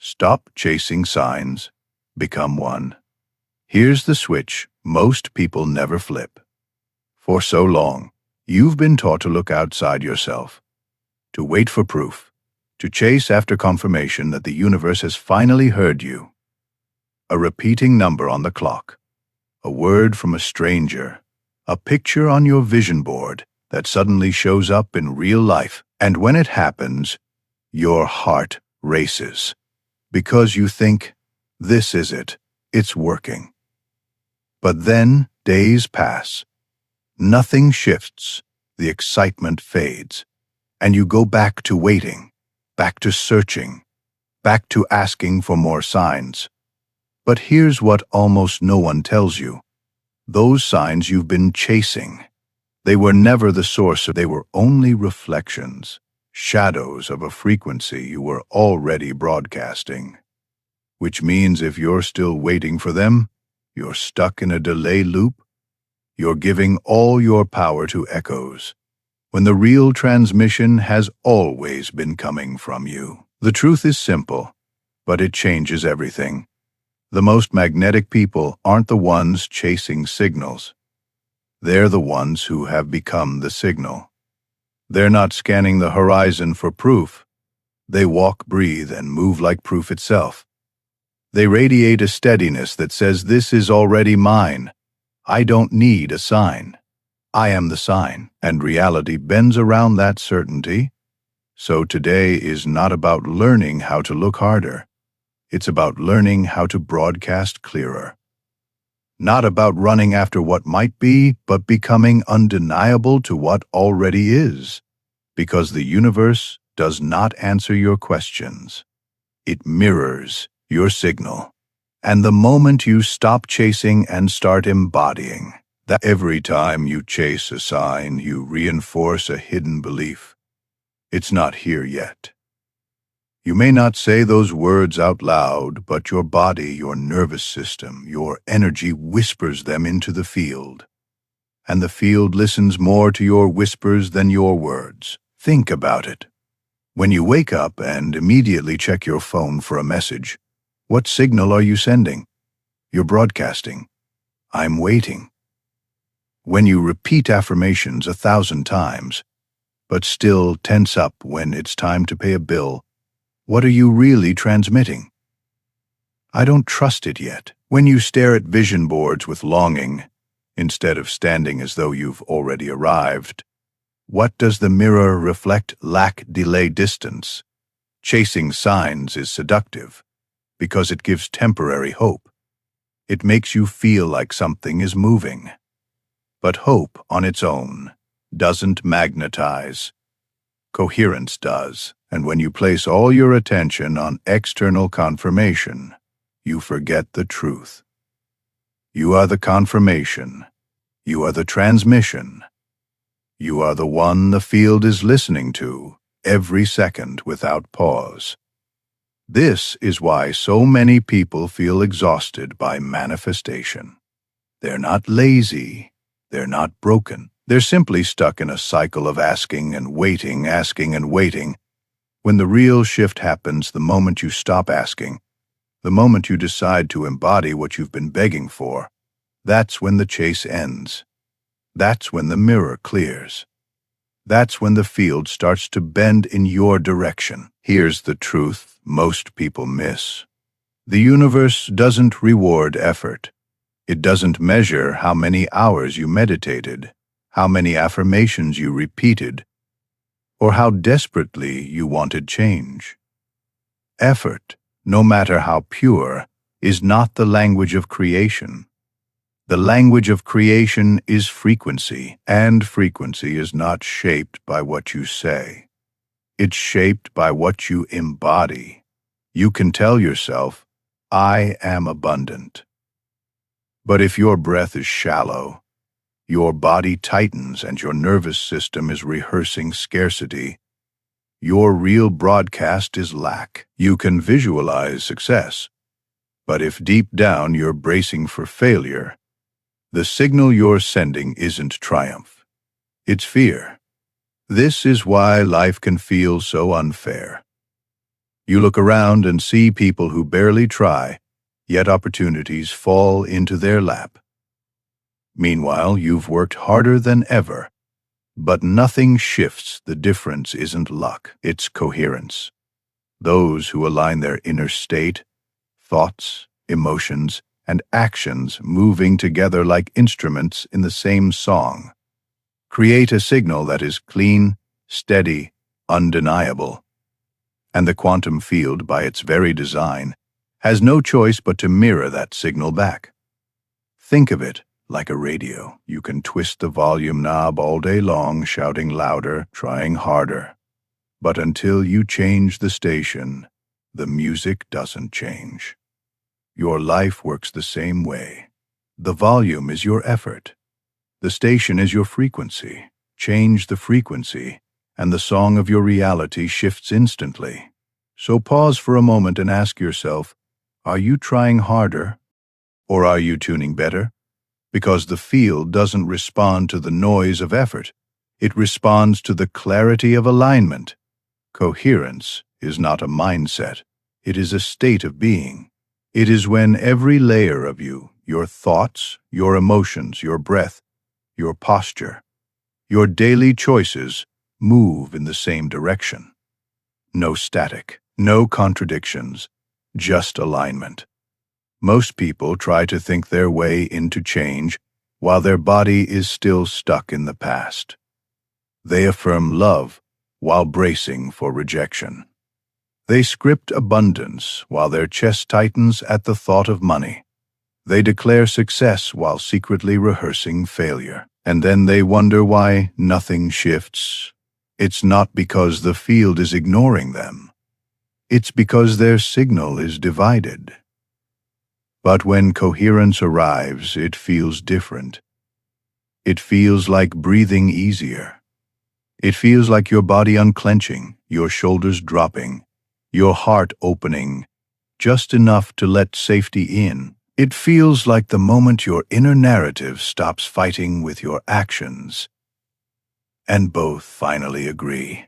Stop chasing signs. Become one. Here's the switch most people never flip. For so long, you've been taught to look outside yourself, to wait for proof, to chase after confirmation that the universe has finally heard you. A repeating number on the clock, a word from a stranger, a picture on your vision board that suddenly shows up in real life. And when it happens, your heart races. Because you think, this is it, it's working. But then days pass. Nothing shifts, the excitement fades, and you go back to waiting, back to searching, back to asking for more signs. But here's what almost no one tells you. Those signs you've been chasing, they were never the source, they were only reflections, shadows of a frequency you were already broadcasting. Which means if you're still waiting for them, you're stuck in a delay loop. You're giving all your power to echoes, when the real transmission has always been coming from you. The truth is simple, but it changes everything. The most magnetic people aren't the ones chasing signals. They're the ones who have become the signal. They're not scanning the horizon for proof. They walk, breathe, and move like proof itself. They radiate a steadiness that says, this is already mine. I don't need a sign. I am the sign, and reality bends around that certainty. So today is not about learning how to look harder. It's about learning how to broadcast clearer. Not about running after what might be, but becoming undeniable to what already is. Because the universe does not answer your questions. It mirrors your signal. And the moment you stop chasing and start embodying, that every time you chase a sign, you reinforce a hidden belief. It's not here yet. You may not say those words out loud, but your body, your nervous system, your energy whispers them into the field. And the field listens more to your whispers than your words. Think about it. When you wake up and immediately check your phone for a message, what signal are you sending? You're broadcasting, I'm waiting. When you repeat affirmations 1,000 times, but still tense up when it's time to pay a bill, what are you really transmitting? I don't trust it yet. When you stare at vision boards with longing, instead of standing as though you've already arrived, what does the mirror reflect? Lack, delay, distance. Chasing signs is seductive because it gives temporary hope. It makes you feel like something is moving. But hope on its own doesn't magnetize. Coherence does. And when you place all your attention on external confirmation, you forget the truth. You are the confirmation. You are the transmission. You are the one the field is listening to every second without pause. This is why so many people feel exhausted by manifestation. They're not lazy. They're not broken. They're simply stuck in a cycle of asking and waiting, When the real shift happens the moment you stop asking, the moment you decide to embody what you've been begging for, that's when the chase ends. That's when the mirror clears. That's when the field starts to bend in your direction. Here's the truth most people miss. The universe doesn't reward effort. It doesn't measure how many hours you meditated, how many affirmations you repeated, or how desperately you wanted change. Effort, no matter how pure, is not the language of creation. The language of creation is frequency, and frequency is not shaped by what you say. It's shaped by what you embody. You can tell yourself, I am abundant. But if your breath is shallow, your body tightens and your nervous system is rehearsing scarcity, your real broadcast is lack. You can visualize success, but if deep down you're bracing for failure, the signal you're sending isn't triumph. It's fear. This is why life can feel so unfair. You look around and see people who barely try, yet opportunities fall into their lap. Meanwhile, you've worked harder than ever, but nothing shifts. The difference isn't luck, it's coherence. Those who align their inner state, thoughts, emotions, and actions moving together like instruments in the same song, create a signal that is clean, steady, undeniable. And the quantum field, by its very design, has no choice but to mirror that signal back. Think of it like a radio. You can twist the volume knob all day long, shouting louder, trying harder. But until you change the station, the music doesn't change. Your life works the same way. The volume is your effort. The station is your frequency. Change the frequency, and the song of your reality shifts instantly. So pause for a moment and ask yourself, are you trying harder, or are you tuning better? Because the field doesn't respond to the noise of effort. It responds to the clarity of alignment. Coherence is not a mindset. It is a state of being. It is when every layer of you, your thoughts, your emotions, your breath, your posture, your daily choices move in the same direction. No static, no contradictions, just alignment. Most people try to think their way into change while their body is still stuck in the past. They affirm love while bracing for rejection. They script abundance while their chest tightens at the thought of money. They declare success while secretly rehearsing failure. And then they wonder why nothing shifts. It's not because the field is ignoring them. It's because their signal is divided. But when coherence arrives, it feels different. It feels like breathing easier. It feels like your body unclenching, your shoulders dropping, your heart opening, just enough to let safety in. It feels like the moment your inner narrative stops fighting with your actions, and both finally agree.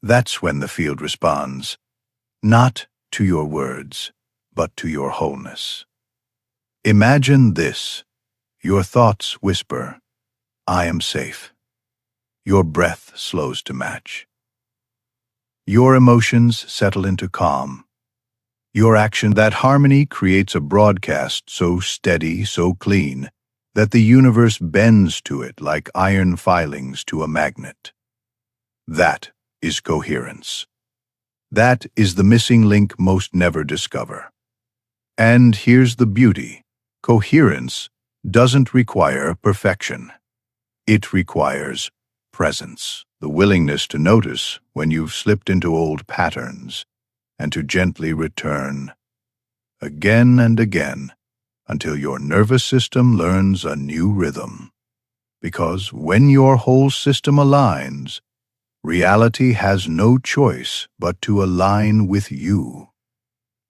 That's when the field responds, not to your words, but to your wholeness. Imagine this. Your thoughts whisper, I am safe. Your breath slows to match. Your emotions settle into calm. Your action, that harmony creates a broadcast so steady, so clean, that the universe bends to it like iron filings to a magnet. That is coherence. That is the missing link most never discover. And here's the beauty. Coherence doesn't require perfection. It requires presence, the willingness to notice when you've slipped into old patterns, and to gently return, again and again, until your nervous system learns a new rhythm. Because when your whole system aligns, reality has no choice but to align with you.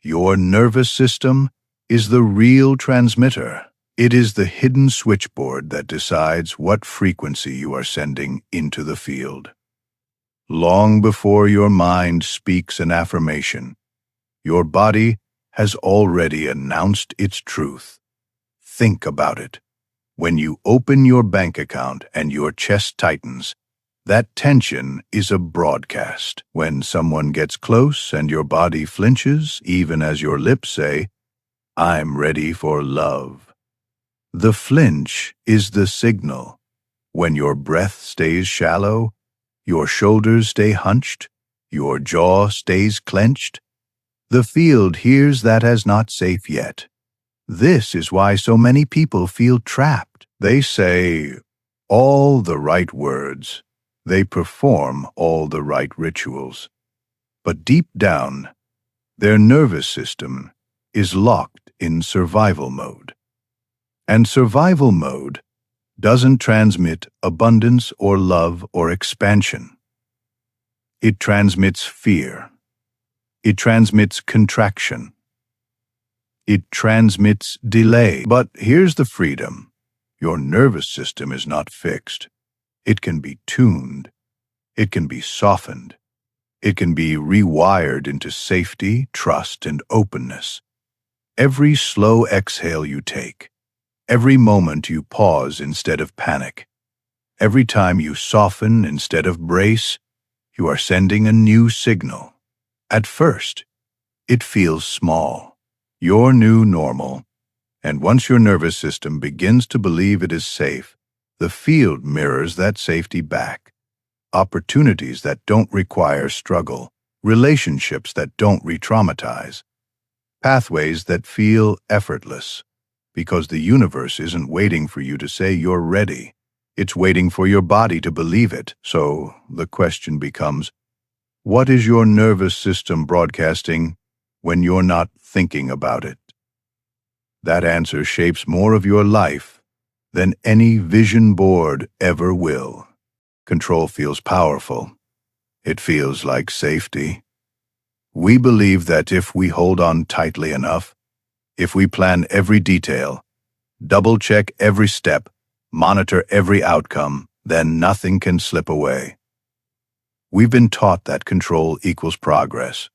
Your nervous system is the real transmitter. It is the hidden switchboard that decides what frequency you are sending into the field. Long before your mind speaks an affirmation, your body has already announced its truth. Think about it. When you open your bank account and your chest tightens, that tension is a broadcast. When someone gets close and your body flinches, even as your lips say, I'm ready for love. The flinch is the signal. When your breath stays shallow, your shoulders stay hunched, your jaw stays clenched, the field hears that as not safe yet. This is why so many people feel trapped. They say all the right words. They perform all the right rituals. But deep down, their nervous system is locked in survival mode. And survival mode doesn't transmit abundance or love or expansion. It transmits fear. It transmits contraction. It transmits delay. But here's the freedom. Your nervous system is not fixed. It can be tuned. It can be softened. It can be rewired into safety, trust, and openness. Every slow exhale you take, every moment you pause instead of panic, every time you soften instead of brace, you are sending a new signal. At first, it feels small, your new normal, and once your nervous system begins to believe it is safe, the field mirrors that safety back. Opportunities that don't require struggle, relationships that don't re-traumatize, pathways that feel effortless, because the universe isn't waiting for you to say you're ready. It's waiting for your body to believe it. So the question becomes, what is your nervous system broadcasting when you're not thinking about it? That answer shapes more of your life than any vision board ever will. Control feels powerful. It feels like safety. We believe that if we hold on tightly enough, if we plan every detail, double-check every step, monitor every outcome, then nothing can slip away. We've been taught that control equals progress.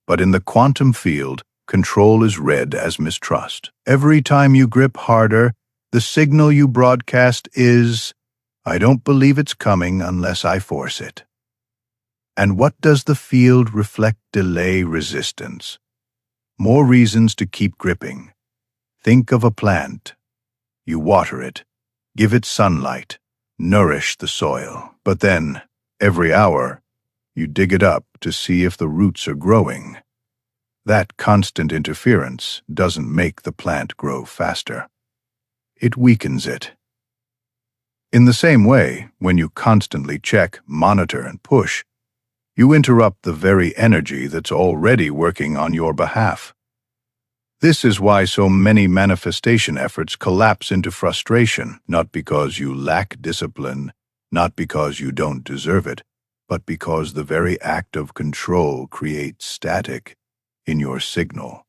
But in the quantum field, control is read as mistrust. Every time you grip harder, the signal you broadcast is, I don't believe it's coming unless I force it. And what does the field reflect? Delay, resistance. More reasons to keep gripping. Think of a plant. You water it, give it sunlight, nourish the soil. But then, every hour, you dig it up to see if the roots are growing. That constant interference doesn't make the plant grow faster. It weakens it. In the same way, when you constantly check, monitor, and push, you interrupt the very energy that's already working on your behalf. This is why so many manifestation efforts collapse into frustration, not because you lack discipline, not because you don't deserve it, but because the very act of control creates static in your signal.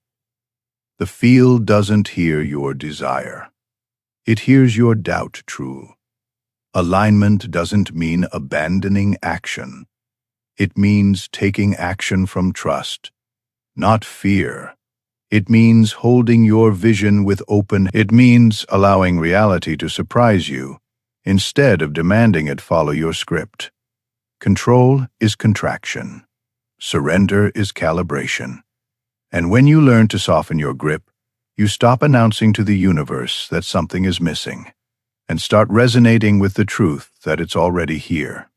The field doesn't hear your desire. It hears your doubt true. Alignment doesn't mean abandoning action. It means taking action from trust, not fear. It means holding your vision with open. It means allowing reality to surprise you, instead of demanding it follow your script. Control is contraction. Surrender is calibration. And when you learn to soften your grip, you stop announcing to the universe that something is missing, and start resonating with the truth that it's already here.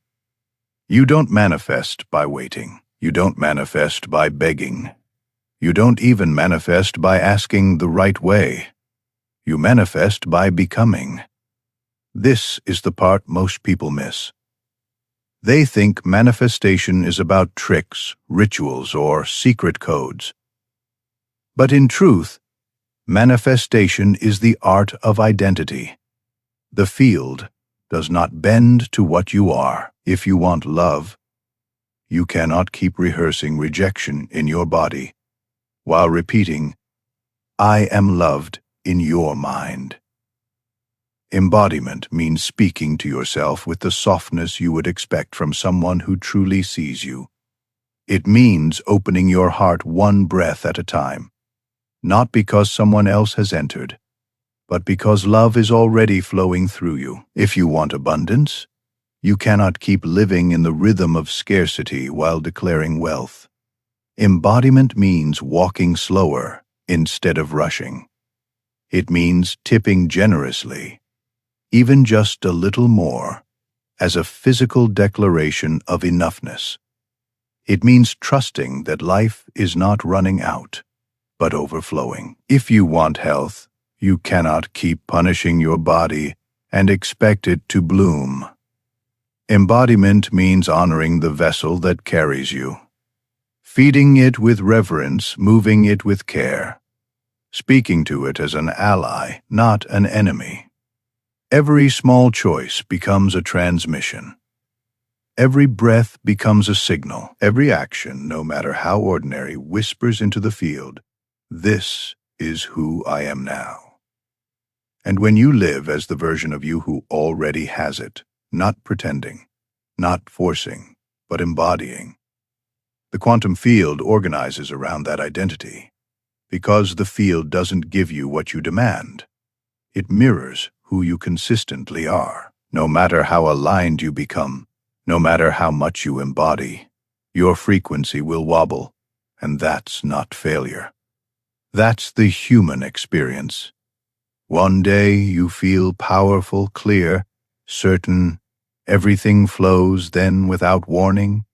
You don't manifest by waiting. You don't manifest by begging. You don't even manifest by asking the right way. You manifest by becoming. This is the part most people miss. They think manifestation is about tricks, rituals, or secret codes. But in truth, manifestation is the art of identity. The field does not bend to what you are. If you want love, you cannot keep rehearsing rejection in your body while repeating, I am loved in your mind. Embodiment means speaking to yourself with the softness you would expect from someone who truly sees you. It means opening your heart one breath at a time, not because someone else has entered, but because love is already flowing through you. If you want abundance, you cannot keep living in the rhythm of scarcity while declaring wealth. Embodiment means walking slower instead of rushing. It means tipping generously, even just a little more, as a physical declaration of enoughness. It means trusting that life is not running out, but overflowing. If you want health, you cannot keep punishing your body and expect it to bloom. Embodiment means honoring the vessel that carries you, feeding it with reverence, moving it with care, speaking to it as an ally, not an enemy. Every small choice becomes a transmission. Every breath becomes a signal. Every action, no matter how ordinary, whispers into the field, this is who I am now. And when you live as the version of you who already has it, not pretending, not forcing, but embodying, The quantum field organizes around that identity. Because the field doesn't give you what you demand. It mirrors who you consistently are. No matter how aligned you become, no matter how much you embody, your frequency will wobble, and that's not failure. That's the human experience. One day you feel powerful, clear, certain, everything flows, then without warning,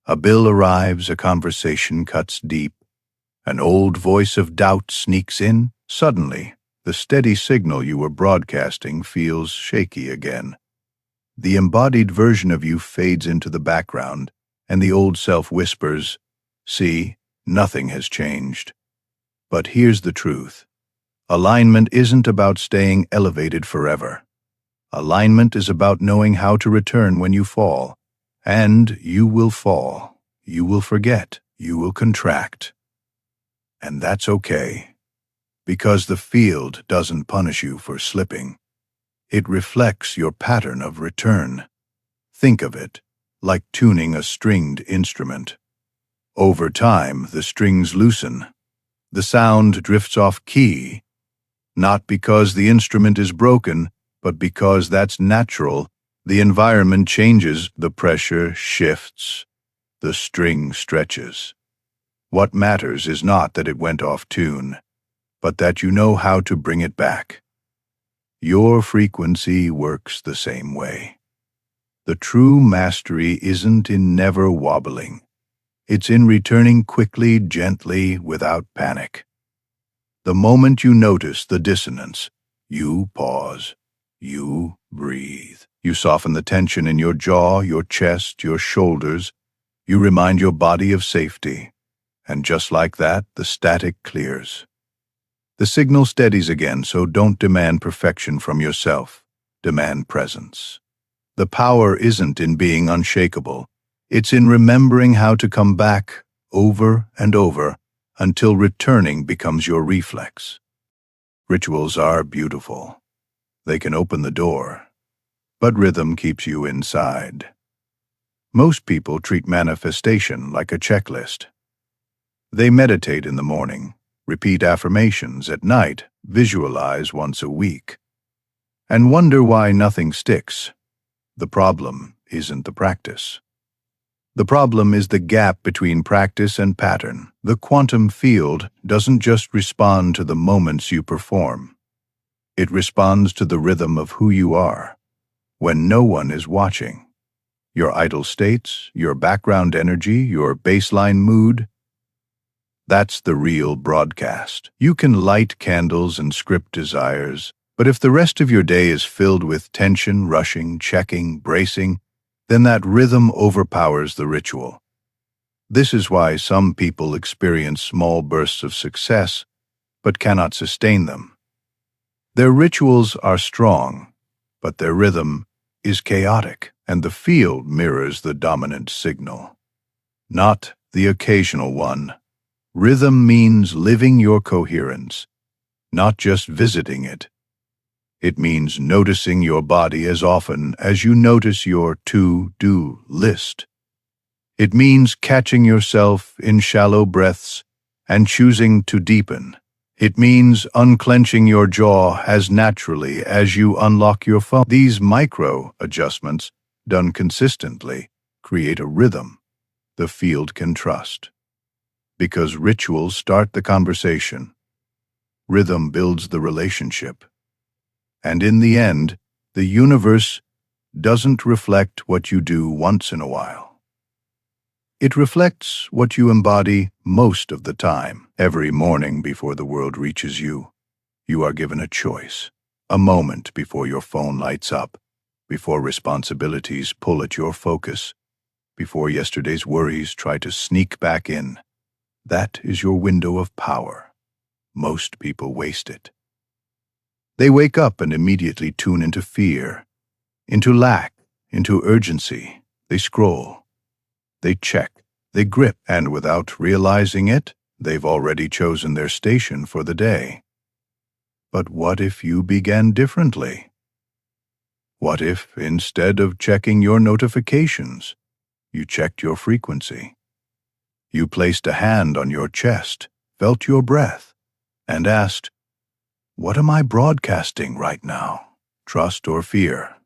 a bill arrives, a conversation cuts deep, an old voice of doubt sneaks in. Suddenly, the steady signal you were broadcasting feels shaky again. The embodied version of you fades into the background, and the old self whispers, "See, nothing has changed." But here's the truth. Alignment isn't about staying elevated forever. Alignment is about knowing how to return when you fall. And you will fall. You will forget. You will contract. And that's okay. Because the field doesn't punish you for slipping. It reflects your pattern of return. Think of it like tuning a stringed instrument. Over time, the strings loosen. The sound drifts off key, not because the instrument is broken, but because that's natural. The environment changes, the pressure shifts, the string stretches. What matters is not that it went off tune, but that you know how to bring it back. Your frequency works the same way. The true mastery isn't in never wobbling. It's in returning quickly, gently, without panic. The moment you notice the dissonance, you pause. You breathe. You soften the tension in your jaw, your chest, your shoulders. You remind your body of safety. And just like that, the static clears. The signal steadies again, so don't demand perfection from yourself. Demand presence. The power isn't in being unshakable. It's in remembering how to come back over and over until returning becomes your reflex. Rituals are beautiful. They can open the door, but rhythm keeps you inside. Most people treat manifestation like a checklist. They meditate in the morning, repeat affirmations at night, visualize once a week, and wonder why nothing sticks. The problem isn't the practice. The problem is the gap between practice and pattern. The quantum field doesn't just respond to the moments you perform. It responds to the rhythm of who you are, when no one is watching. Your idle states, your background energy, your baseline mood. That's the real broadcast. You can light candles and script desires, but if the rest of your day is filled with tension, rushing, checking, bracing, then that rhythm overpowers the ritual. This is why some people experience small bursts of success, but cannot sustain them. Their rituals are strong, but their rhythm is chaotic, and the field mirrors the dominant signal, not the occasional one. Rhythm means living your coherence, not just visiting it. It means noticing your body as often as you notice your to-do list. It means catching yourself in shallow breaths and choosing to deepen. It means unclenching your jaw as naturally as you unlock your phone. These micro adjustments, done consistently, create a rhythm the field can trust. Because rituals start the conversation. Rhythm builds the relationship. And in the end, the universe doesn't reflect what you do once in a while. It reflects what you embody most of the time. Every morning before the world reaches you, you are given a choice. A moment before your phone lights up, before responsibilities pull at your focus, before yesterday's worries try to sneak back in. That is your window of power. Most people waste it. They wake up and immediately tune into fear, into lack, into urgency. They scroll, they check, they grip, and without realizing it, they've already chosen their station for the day. But what if you began differently? What if, instead of checking your notifications, you checked your frequency? You placed a hand on your chest, felt your breath, and asked, "What am I broadcasting right now? Trust or fear?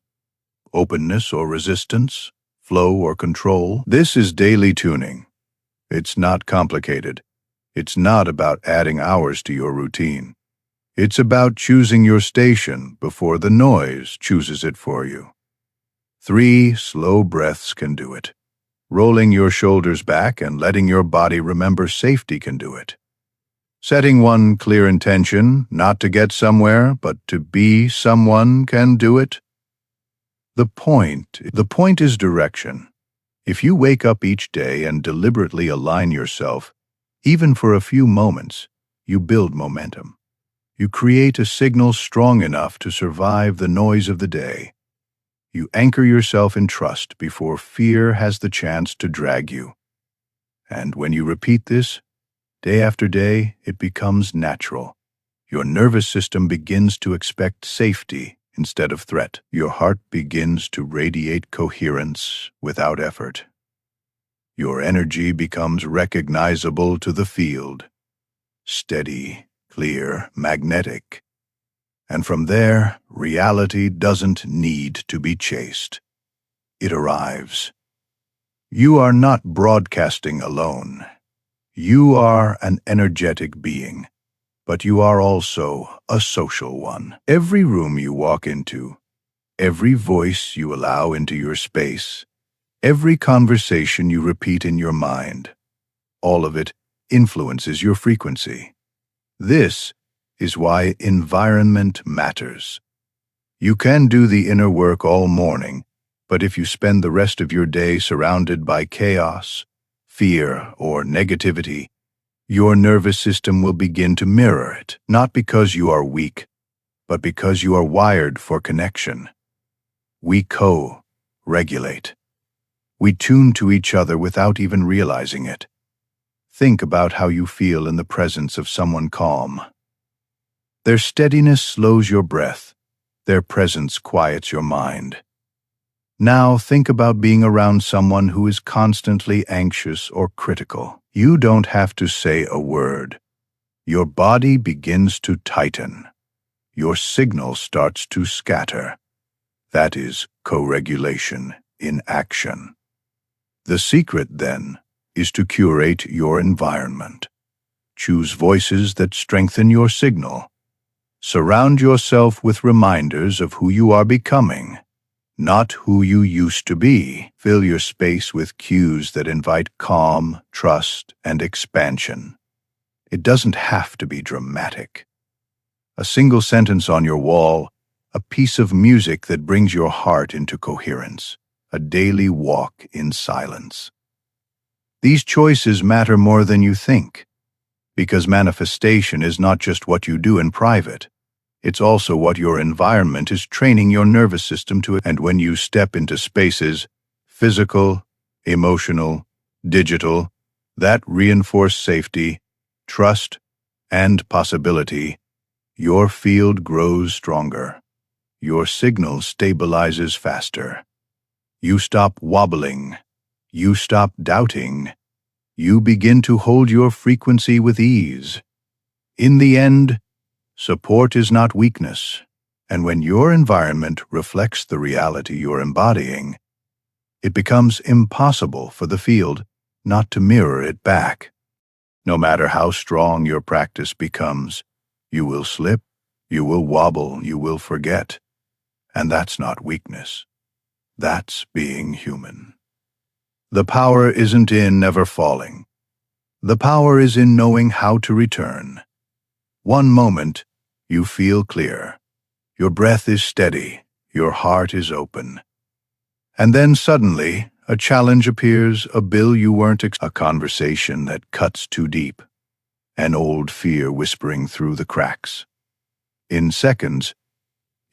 Openness or resistance? Flow or control?" This is daily tuning. It's not complicated. It's not about adding hours to your routine. It's about choosing your station before the noise chooses it for you. 3 slow breaths can do it. Rolling your shoulders back and letting your body remember safety can do it. Setting one clear intention, not to get somewhere, but to be someone, can do it. The point is direction. If you wake up each day and deliberately align yourself, even for a few moments, you build momentum. You create a signal strong enough to survive the noise of the day. You anchor yourself in trust before fear has the chance to drag you. And when you repeat this, day after day, it becomes natural. Your nervous system begins to expect safety instead of threat. Your heart begins to radiate coherence without effort. Your energy becomes recognizable to the field. Steady, clear, magnetic. And from there, reality doesn't need to be chased. It arrives. You are not broadcasting alone. You are an energetic being, but you are also a social one. Every room you walk into, every voice you allow into your space, every conversation you repeat in your mind, all of it influences your frequency. This is why environment matters. You can do the inner work all morning, but if you spend the rest of your day surrounded by chaos, fear, or negativity, your nervous system will begin to mirror it, not because you are weak, but because you are wired for connection. We co-regulate. We tune to each other without even realizing it. Think about how you feel in the presence of someone calm. Their steadiness slows your breath. Their presence quiets your mind. Now think about being around someone who is constantly anxious or critical. You don't have to say a word. Your body begins to tighten. Your signal starts to scatter. That is co-regulation in action. The secret, then, is to curate your environment. Choose voices that strengthen your signal. Surround yourself with reminders of who you are becoming, not who you used to be. Fill your space with cues that invite calm, trust, and expansion. It doesn't have to be dramatic. A single sentence on your wall, a piece of music that brings your heart into coherence, a daily walk in silence. These choices matter more than you think, because manifestation is not just what you do in private. It's also what your environment is training your nervous system to. And when you step into spaces, physical, emotional, digital, that reinforce safety, trust, and possibility, your field grows stronger. Your signal stabilizes faster. You stop wobbling. You stop doubting. You begin to hold your frequency with ease. In the end, support is not weakness, and when your environment reflects the reality you're embodying, it becomes impossible for the field not to mirror it back. No matter how strong your practice becomes, you will slip, you will wobble, you will forget. And that's not weakness. That's being human. The power isn't in never falling. The power is in knowing how to return. One moment, you feel clear. Your breath is steady. Your heart is open. And then suddenly, a challenge appears, a bill you weren't a conversation that cuts too deep, an old fear whispering through the cracks. In seconds,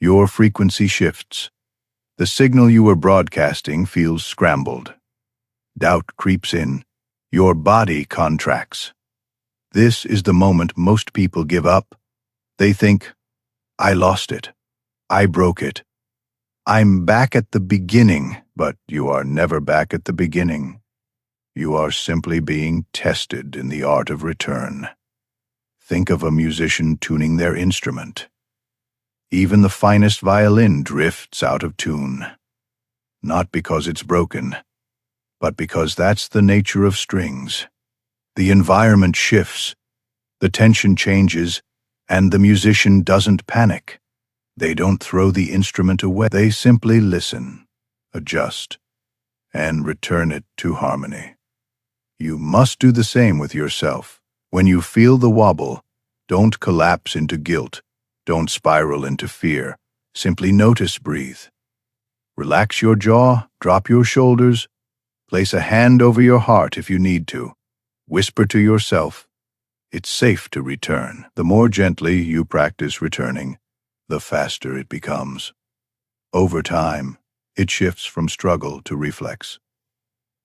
your frequency shifts. The signal you were broadcasting feels scrambled. Doubt creeps in. Your body contracts. This is the moment most people give up. They think, I lost it. I broke it. I'm back at the beginning, but you are never back at the beginning. You are simply being tested in the art of return. Think of a musician tuning their instrument. Even the finest violin drifts out of tune. Not because it's broken, but because that's the nature of strings. The environment shifts, the tension changes, and the musician doesn't panic. They don't throw the instrument away. They simply listen, adjust, and return it to harmony. You must do the same with yourself. When you feel the wobble, don't collapse into guilt. Don't spiral into fear. Simply notice, breathe. Relax your jaw, drop your shoulders, place a hand over your heart if you need to. Whisper to yourself, it's safe to return. The more gently you practice returning, the faster it becomes. Over time, it shifts from struggle to reflex.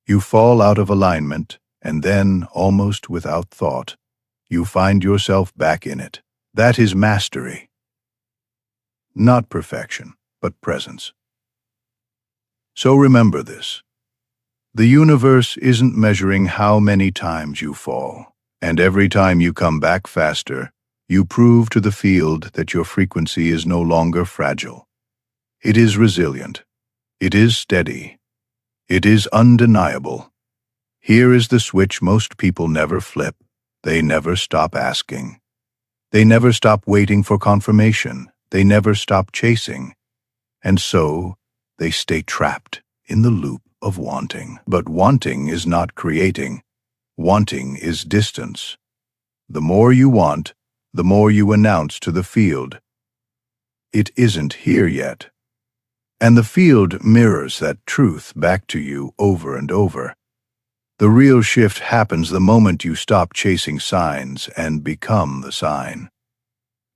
You fall out of alignment, and then, almost without thought, you find yourself back in it. That is mastery. Not perfection, but presence. So remember this. The universe isn't measuring how many times you fall, and every time you come back faster, you prove to the field that your frequency is no longer fragile. It is resilient. It is steady. It is undeniable. Here is the switch most people never flip. They never stop asking. They never stop waiting for confirmation. They never stop chasing. And so, they stay trapped in the loop of wanting. But wanting is not creating. Wanting is distance. The more you want, the more you announce to the field, it isn't here yet. And the field mirrors that truth back to you over and over. The real shift happens the moment you stop chasing signs and become the sign.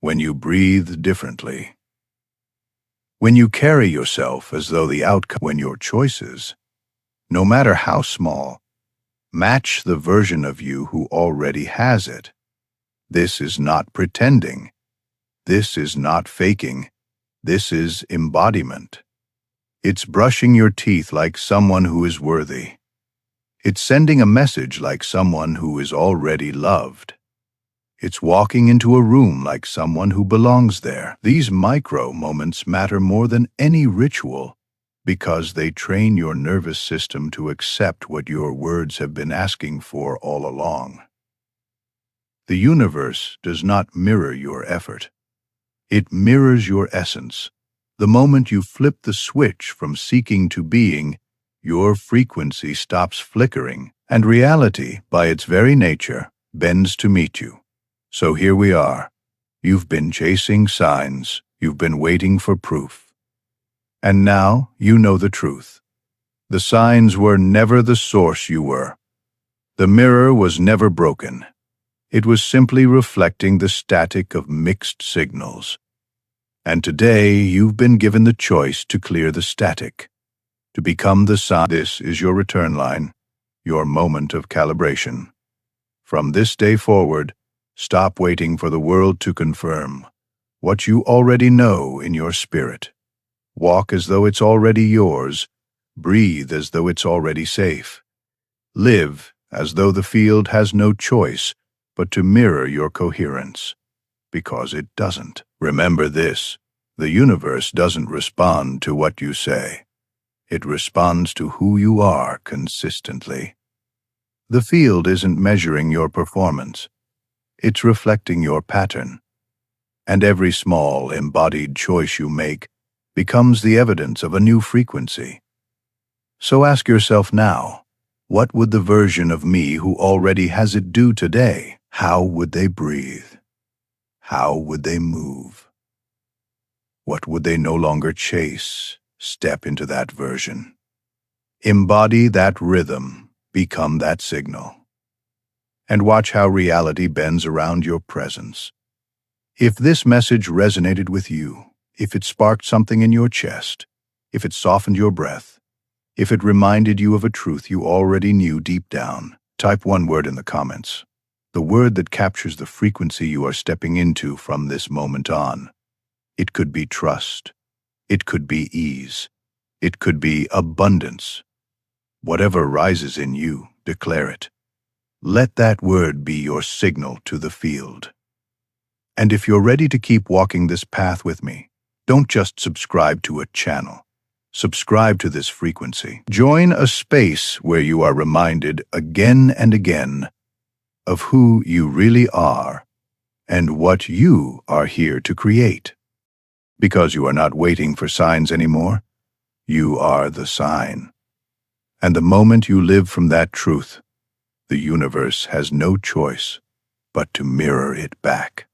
When you breathe differently. When you carry yourself as though the outcome, when your choices, no matter how small, match the version of you who already has it. This is not pretending. This is not faking. This is embodiment. It's brushing your teeth like someone who is worthy. It's sending a message like someone who is already loved. It's walking into a room like someone who belongs there. These micro moments matter more than any ritual because they train your nervous system to accept what your words have been asking for all along. The universe does not mirror your effort. It mirrors your essence. The moment you flip the switch from seeking to being, your frequency stops flickering, and reality, by its very nature, bends to meet you. So here we are. You've been chasing signs. You've been waiting for proof. And now you know the truth. The signs were never the source you were. The mirror was never broken. It was simply reflecting the static of mixed signals. And today you've been given the choice to clear the static, to become the sign. This is your return line, your moment of calibration. From this day forward, stop waiting for the world to confirm what you already know in your spirit. Walk as though it's already yours. Breathe as though it's already safe. Live as though the field has no choice but to mirror your coherence, because it doesn't. Remember this, the universe doesn't respond to what you say. It responds to who you are consistently. The field isn't measuring your performance. It's reflecting your pattern. And every small, embodied choice you make becomes the evidence of a new frequency. So ask yourself now, what would the version of me who already has it do today? How would they breathe? How would they move? What would they no longer chase? Step into that version. Embody that rhythm, become that signal. And watch how reality bends around your presence. If this message resonated with you, if it sparked something in your chest, if it softened your breath, if it reminded you of a truth you already knew deep down, type one word in the comments. The word that captures the frequency you are stepping into from this moment on. It could be trust. It could be ease. It could be abundance. Whatever rises in you, Declare it. Let that word be your signal to the field. And if you're ready to keep walking this path with me, don't just subscribe to a channel. Subscribe to this frequency. Join a space where you are reminded again and again of who you really are and what you are here to create. Because you are not waiting for signs anymore, you are the sign. And the moment you live from that truth, the universe has no choice but to mirror it back.